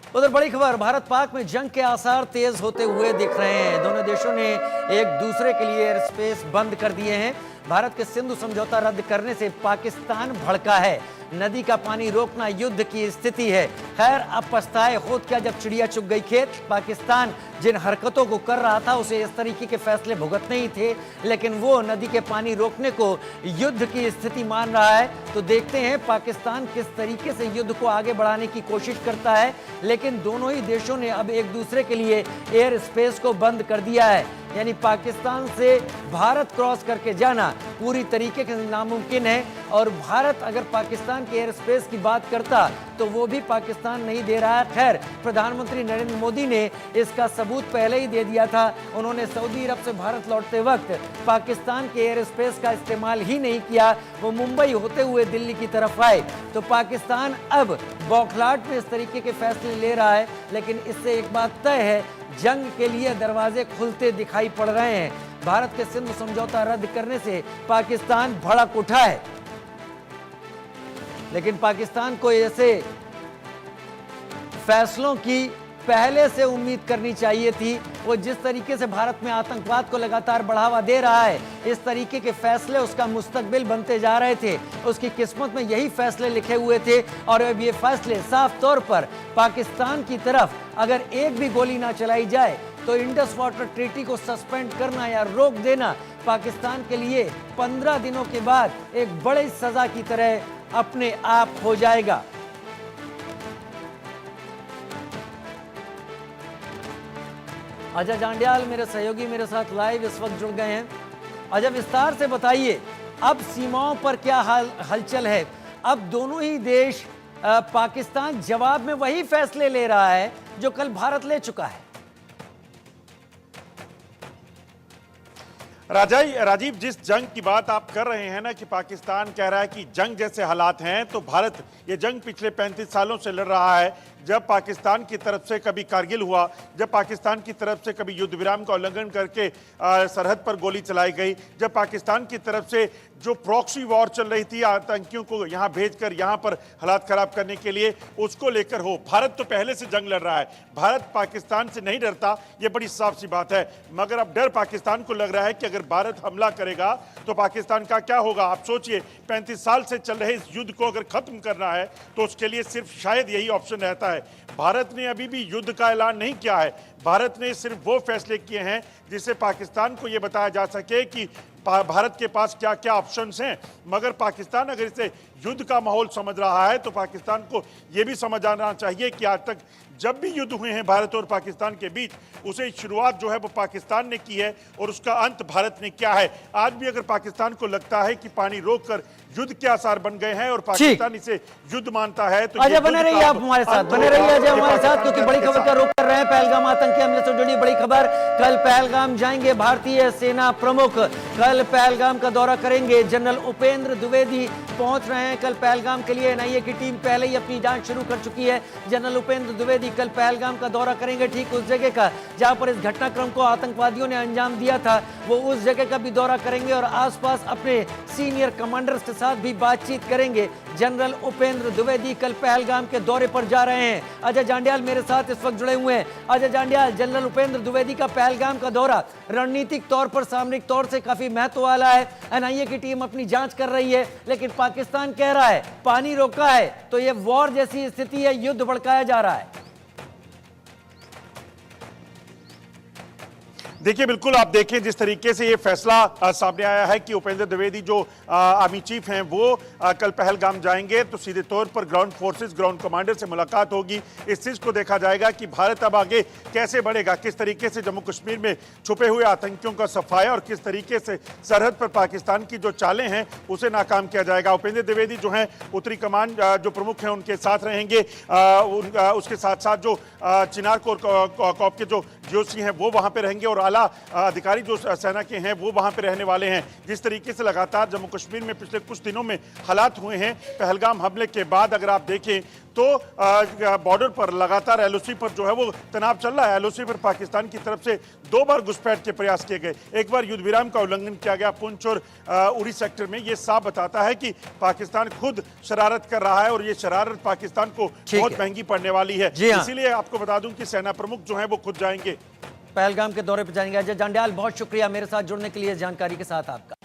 उधर बड़ी खबर, भारत पाक में जंग के आसार तेज होते हुए दिख रहे हैं। दोनों देशों ने एक दूसरे के लिए एयर स्पेस बंद कर दिए हैं। भारत के सिंधु समझौता रद्द करने से पाकिस्तान भड़का है। नदी का पानी रोकना युद्ध की स्थिति है। खैर, अब पछताए खुद क्या जब चिड़िया चुग गई खेत। पाकिस्तान जिन हरकतों को कर रहा था उसे इस तरीके के फैसले भुगतने ही थे, लेकिन वो नदी के पानी रोकने को युद्ध की स्थिति मान रहा है। तो देखते हैं पाकिस्तान किस तरीके से युद्ध को आगे बढ़ाने की कोशिश करता है। लेकिन दोनों ही देशों ने अब एक दूसरे के लिए एयर स्पेस को बंद कर दिया है, यानी पाकिस्तान से भारत क्रॉस करके जाना पूरी तरीके से नामुमकिन है। और भारत अगर पाकिस्तान के एयर स्पेस की बात करता तो वो भी पाकिस्तान नहीं दे रहा है। खैर, प्रधानमंत्री नरेंद्र मोदी ने इसका सबूत पहले ही दे दिया था। उन्होंने सऊदी अरब से भारत लौटते वक्त पाकिस्तान के एयर स्पेस का इस्तेमाल ही नहीं किया। वो मुंबई होते हुए दिल्ली की तरफ आए। तो पाकिस्तान अब बौखलाहट में इस तरीके के फैसले ले रहा है, लेकिन इससे एक बात तय है, जंग के लिए दरवाजे खुलते दिखाई पड़ रहे हैं। भारत के सिंधु समझौता रद्द करने से पाकिस्तान भड़क उठा है, लेकिन पाकिस्तान को ऐसे फैसलों की पहले से उम्मीद करनी चाहिए थी। वो जिस तरीके से भारत में आतंकवाद को लगातार बढ़ावा दे रहा है, इस तरीके के फैसले उसका मुस्तकबिल बनते जा रहे थे। उसकी किस्मत में यही फैसले लिखे हुए थे और अब ये फैसले साफ तौर पर पाकिस्तान की तरफ अगर एक भी गोली ना चलाई जाए तो इंडस वाटर ट्रीटी को सस्पेंड करना या रोक देना पाकिस्तान के लिए 15 दिनों के बाद एक बड़ी सजा की तरह अपने आप हो जाएगा। अजय जांडियाल मेरे सहयोगी मेरे साथ लाइव इस वक्त जुड़ गए हैं। अजय, विस्तार से बताइए, अब सीमाओं पर क्या हलचल है? अब दोनों ही देश, पाकिस्तान जवाब में वही फैसले ले रहा है जो कल भारत ले चुका है। राजीव, जिस जंग की बात आप कर रहे हैं ना कि पाकिस्तान कह रहा है कि जंग जैसे हालात हैं, तो भारत ये जंग पिछले 35 सालों से लड़ रहा है। जब पाकिस्तान की तरफ से कभी कारगिल हुआ, जब पाकिस्तान की तरफ से कभी युद्ध विराम का उल्लंघन करके सरहद पर गोली चलाई गई, जब पाकिस्तान की तरफ से जो प्रॉक्सी वॉर चल रही थी आतंकियों को यहाँ भेजकर यहाँ पर हालात खराब करने के लिए, उसको लेकर हो, भारत तो पहले से जंग लड़ रहा है। भारत पाकिस्तान से नहीं डरता, ये बड़ी साफ सी बात है। मगर अब डर पाकिस्तान को लग रहा है कि अगर भारत हमला करेगा तो पाकिस्तान का क्या होगा। आप सोचिए, 35 साल से चल रहे इस युद्ध को अगर खत्म करना है तो उसके लिए सिर्फ शायद यही ऑप्शन रहता है। भारत ने अभी भी युद्ध का ऐलान नहीं किया है। भारत ने सिर्फ वो फैसले किए हैं जिससे पाकिस्तान को यह बताया जा सके कि भारत के पास क्या क्या ऑप्शंस हैं। मगर पाकिस्तान अगर इसे युद्ध का माहौल समझ रहा है तो पाकिस्तान को यह भी समझ आना चाहिए कि आज तक जब भी युद्ध हुए हैं भारत और पाकिस्तान के बीच, उसे शुरुआत जो है वो पाकिस्तान ने की है और उसका अंत भारत ने किया है। आज भी अगर पाकिस्तान को लगता है कि पानी रोककर युद्ध के आसार बन गए हैं और पाकिस्तान इसे युद्ध मानता है तो अजय बने रहिए, आप हमारे साथ बने रहिए अजय हमारे साथ, क्योंकि बड़ी खबर का रुख कर रहे हैं। पहलगाम आतंकी हमले से जुड़ी बड़ी खबर। कल पहलगाम जाएंगे भारतीय सेना प्रमुख, कल पहलगाम का दौरा करेंगे। जनरल उपेंद्र द्विवेदी पहुंच रहे हैं कल पहलगाम के लिए। एनआईए की टीम पहले ही अपनी जांच शुरू कर चुकी है। जनरल उपेंद्र द्विवेदी कल पहलगाम का दौरा करेंगे, ठीक उस जगह का जहां पर इस घटनाक्रम को आतंकवादियों ने अंजाम दिया था। वो उस जगह का भी दौरा करेंगे और आसपास अपने सीनियर कमांडर्स के साथ भी बातचीत करेंगे। जनरल उपेंद्र द्विवेदी कल पहलगाम के दौरे पर जा रहे हैं। अजय जांडियाल मेरे साथ इस वक्त जुड़े हुए हैं। अजय जांडियाल, जनरल उपेंद्र द्विवेदी का पहलगाम का दौरा रणनीतिक तौर पर, सामरिक तौर से काफी महत्व वाला है। एनआईए की टीम अपनी जांच कर रही है, लेकिन पाकिस्तान कह रहा है पानी रोका है तो यह वॉर जैसी स्थिति है, युद्ध भड़काया जा रहा है। देखिए, बिल्कुल आप देखें जिस तरीके से ये फैसला सामने आया है कि उपेंद्र द्विवेदी जो आर्मी चीफ हैं वो कल पहलगाम जाएंगे, तो सीधे तौर पर ग्राउंड फोर्सेस, ग्राउंड कमांडर से मुलाकात होगी। इस चीज को देखा जाएगा कि भारत अब आगे कैसे बढ़ेगा, किस तरीके से जम्मू कश्मीर में छुपे हुए आतंकियों का सफाया और किस तरीके से सरहद पर पाकिस्तान की जो चालें हैं उसे नाकाम किया जाएगा। उपेंद्र द्विवेदी जो हैं उत्तरी कमान जो प्रमुख हैं उनके साथ रहेंगे। उसके साथ साथ जो चिनार कोर कॉप के जो जोशी हैं वो वहां पे रहेंगे और आला अधिकारी जो सेना के हैं वो वहां पे रहने वाले हैं। जिस तरीके से लगातार जम्मू कश्मीर में पिछले कुछ दिनों में हालात हुए हैं पहलगाम हमले के बाद, अगर आप देखें तो बॉर्डर पर लगातार एलओसी पर जो है वो तनाव चल रहा है। एलओसी पर पाकिस्तान की तरफ से 2 बार घुसपैठ के प्रयास किए गए। एक बार युद्ध विराम का उल्लंघन किया गया पुंछ और उरी सेक्टर में। ये साफ बताता है कि पाकिस्तान खुद शरारत कर रहा है और ये शरारत पाकिस्तान को बहुत महंगी पड़ने वाली है। इसीलिए आपको बता दूं कि सेना प्रमुख जो है वो खुद जाएंगे, पहलगाम के दौरे पर जाएंगे। अजय जांड्याल, बहुत शुक्रिया मेरे साथ जुड़ने के लिए, जानकारी के साथ आपका।